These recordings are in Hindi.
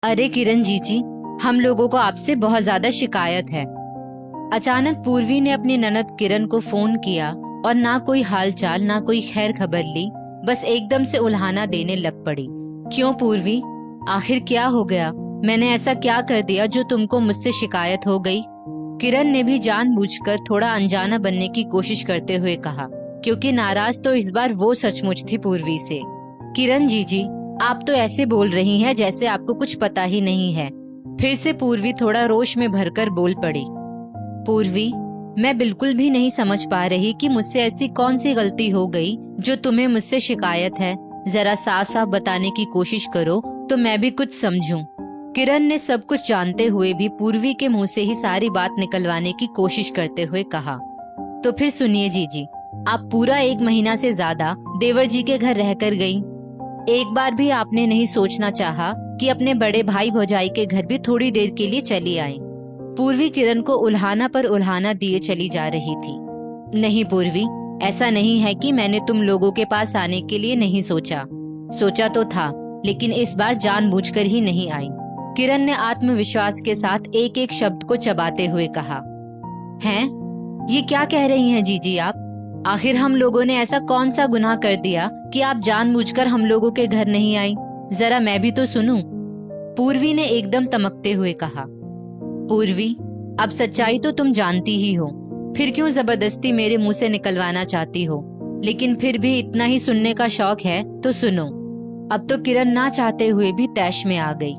अरे किरण जी, हम लोगों को आपसे बहुत ज्यादा शिकायत है। अचानक पूर्वी ने अपनी ननद किरण को फोन किया और ना कोई हालचाल ना कोई खैर खबर ली, बस एकदम से उल्हाना देने लग पड़ी। क्यों पूर्वी, आखिर क्या हो गया? मैंने ऐसा क्या कर दिया जो तुमको मुझसे शिकायत हो गई? किरण ने भी जानबूझकर थोड़ा अनजाना बनने की कोशिश करते हुए कहा, क्योंकि नाराज तो इस बार वो सचमुच थी पूर्वी से। किरण जी, आप तो ऐसे बोल रही हैं जैसे आपको कुछ पता ही नहीं है। फिर से पूर्वी थोड़ा रोष में भरकर बोल पड़ी। पूर्वी, मैं बिल्कुल भी नहीं समझ पा रही कि मुझसे ऐसी कौन सी गलती हो गई जो तुम्हें मुझसे शिकायत है। जरा साफ साफ बताने की कोशिश करो तो मैं भी कुछ समझूं। किरण ने सब कुछ जानते हुए भी पूर्वी के मुंह से ही सारी बात निकलवाने की कोशिश करते हुए कहा, तो फिर सुनिए जीजी, आप पूरा 1 महीना से ज्यादा देवर जी के घर रहकर गई। एक बार भी आपने नहीं सोचना चाहा कि अपने बड़े भाई भौजाई के घर भी थोड़ी देर के लिए चली आए। पूर्वी किरण को उल्हाना पर उल्हाना दिए चली जा रही थी। नहीं पूर्वी, ऐसा नहीं है कि मैंने तुम लोगों के पास आने के लिए नहीं सोचा। सोचा तो था, लेकिन इस बार जानबूझकर ही नहीं आई। किरण ने आत्मविश्वास के साथ एक एक शब्द को चबाते हुए कहा। हैं? ये क्या कह रही हैं जीजी आप? आखिर हम लोगों ने ऐसा कौन सा गुनाह कर दिया कि आप जानबूझकर हम लोगों के घर नहीं आई? जरा मैं भी तो सुनूं। पूर्वी ने एकदम तमकते हुए कहा। पूर्वी, अब सच्चाई तो तुम जानती ही हो, फिर क्यों जबरदस्ती मेरे मुंह से निकलवाना चाहती हो? लेकिन फिर भी इतना ही सुनने का शौक है तो सुनो। अब तो किरण ना चाहते हुए भी तैश में आ गई।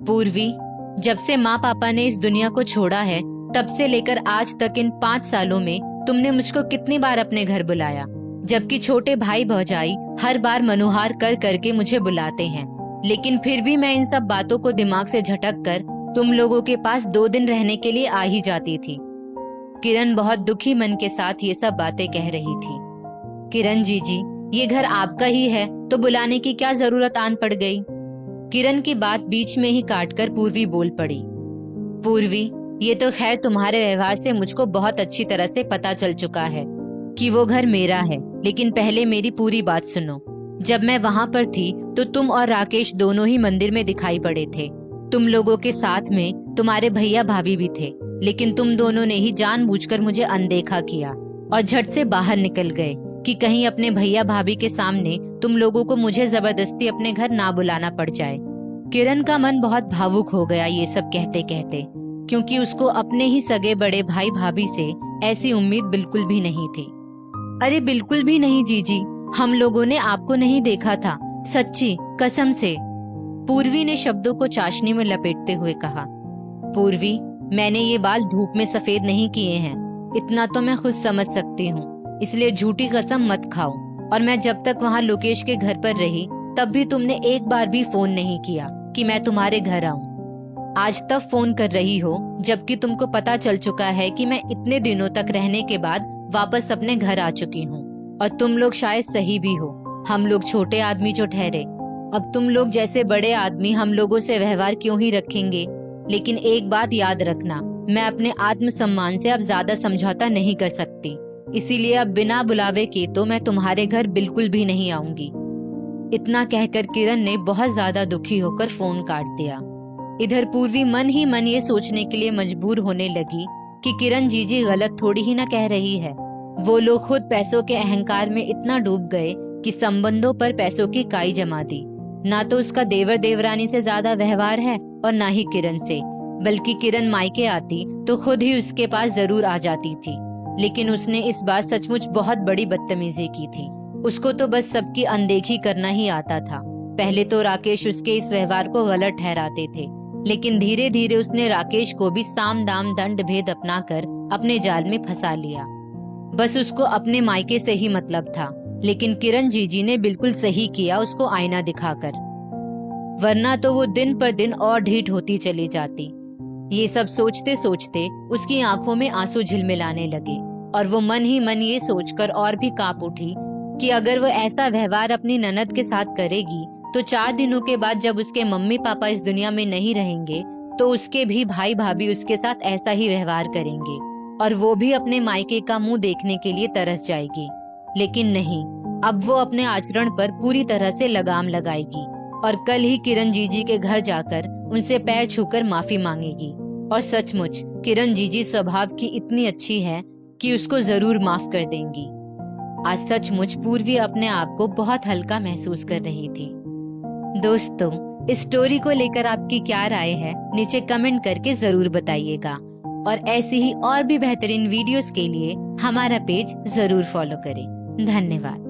पूर्वी, जब से माँ पापा ने इस दुनिया को छोड़ा है तब से लेकर आज तक इन 5 सालों में तुमने मुझको कितनी बार अपने घर बुलाया, जबकि छोटे भाई भौजाई हर बार मनुहार कर करके मुझे बुलाते हैं, लेकिन फिर भी मैं इन सब बातों को दिमाग से झटक कर तुम लोगों के पास 2 दिन रहने के लिए आ ही जाती थी। किरण बहुत दुखी मन के साथ ये सब बातें कह रही थी। किरण जी, ये घर आपका ही है तो बुलाने की क्या जरूरत आन पड़ गई? किरण की बात बीच में ही काटकर पूर्वी बोल पड़ी। पूर्वी, ये तो खैर तुम्हारे व्यवहार से मुझको बहुत अच्छी तरह से पता चल चुका है कि वो घर मेरा है, लेकिन पहले मेरी पूरी बात सुनो। जब मैं वहाँ पर थी तो तुम और राकेश दोनों ही मंदिर में दिखाई पड़े थे। तुम लोगों के साथ में तुम्हारे भैया भाभी भी थे, लेकिन तुम दोनों ने ही जानबूझकर मुझे अनदेखा किया और झट से बाहर निकल गए कि कहीं अपने भैया भाभी के सामने तुम लोगों को मुझे जबरदस्ती अपने घर ना बुलाना पड़ जाए। किरण का मन बहुत भावुक हो गया ये सब कहते कहते, क्योंकि उसको अपने ही सगे बड़े भाई भाभी से ऐसी उम्मीद बिल्कुल भी नहीं थी। अरे बिल्कुल भी नहीं जीजी, हम लोगों ने आपको नहीं देखा था, सच्ची कसम से। पूर्वी ने शब्दों को चाशनी में लपेटते हुए कहा। पूर्वी, मैंने ये बाल धूप में सफेद नहीं किए हैं, इतना तो मैं खुद समझ सकती हूँ, इसलिए झूठी कसम मत खाओ। और मैं जब तक वहाँ लोकेश के घर पर रही तब भी तुमने एक बार भी फोन नहीं किया कि मैं तुम्हारे घर आऊँ। आज तब फोन कर रही हो जबकि तुमको पता चल चुका है कि मैं इतने दिनों तक रहने के बाद वापस अपने घर आ चुकी हूँ। और तुम लोग शायद सही भी हो, हम लोग छोटे आदमी जो ठहरे, अब तुम लोग जैसे बड़े आदमी हम लोगों से व्यवहार क्यों ही रखेंगे? लेकिन एक बात याद रखना, मैं अपने आत्मसम्मान से अब ज्यादा समझौता नहीं कर सकती, इसीलिए अब बिना बुलावे के तो मैं तुम्हारे घर बिल्कुल भी नहीं आऊंगी। इतना कहकर किरण ने बहुत ज्यादा दुखी होकर फोन काट दिया। इधर पूर्वी मन ही मन ये सोचने के लिए मजबूर होने लगी कि किरण जीजी गलत थोड़ी ही न कह रही है। वो लोग खुद पैसों के अहंकार में इतना डूब गए कि संबंधों पर पैसों की काई जमा दी। ना तो उसका देवर देवरानी से ज्यादा व्यवहार है और ना ही किरण से, बल्कि किरण मायके आती तो खुद ही उसके पास जरूर आ जाती थी। लेकिन उसने इस बार सचमुच बहुत बड़ी बदतमीजी की थी। उसको तो बस सबकी अनदेखी करना ही आता था। पहले तो राकेश उसके इस व्यवहार को गलत ठहराते थे, लेकिन धीरे धीरे उसने राकेश को भी साम दाम दंड भेद अपनाकर अपने जाल में फंसा लिया। बस उसको अपने मायके से ही मतलब था, लेकिन किरण जीजी ने बिल्कुल सही किया उसको आईना दिखाकर, वरना तो वो दिन पर दिन और ढीठ होती चली जाती। ये सब सोचते सोचते उसकी आंखों में आंसू झिलमिलाने लगे और वो मन ही मन ये सोचकर और भी कांप उठी कि अगर वो ऐसा व्यवहार अपनी ननद के साथ करेगी तो 4 दिनों के बाद जब उसके मम्मी पापा इस दुनिया में नहीं रहेंगे तो उसके भी भाई भाभी उसके साथ ऐसा ही व्यवहार करेंगे और वो भी अपने मायके का मुंह देखने के लिए तरस जाएगी। लेकिन नहीं, अब वो अपने आचरण पर पूरी तरह से लगाम लगाएगी और कल ही किरण जीजी के घर जाकर उनसे पैर छूकर माफी मांगेगी। और सचमुच किरण जीजी स्वभाव की इतनी अच्छी है कि उसको जरूर माफ कर देंगी। आज सचमुच पूर्वी अपने आप को बहुत हल्का महसूस कर रही थी। दोस्तों, इस स्टोरी को लेकर आपकी क्या राय है, नीचे कमेंट करके जरूर बताइएगा। और ऐसी ही और भी बेहतरीन वीडियोस के लिए हमारा पेज जरूर फॉलो करें। धन्यवाद।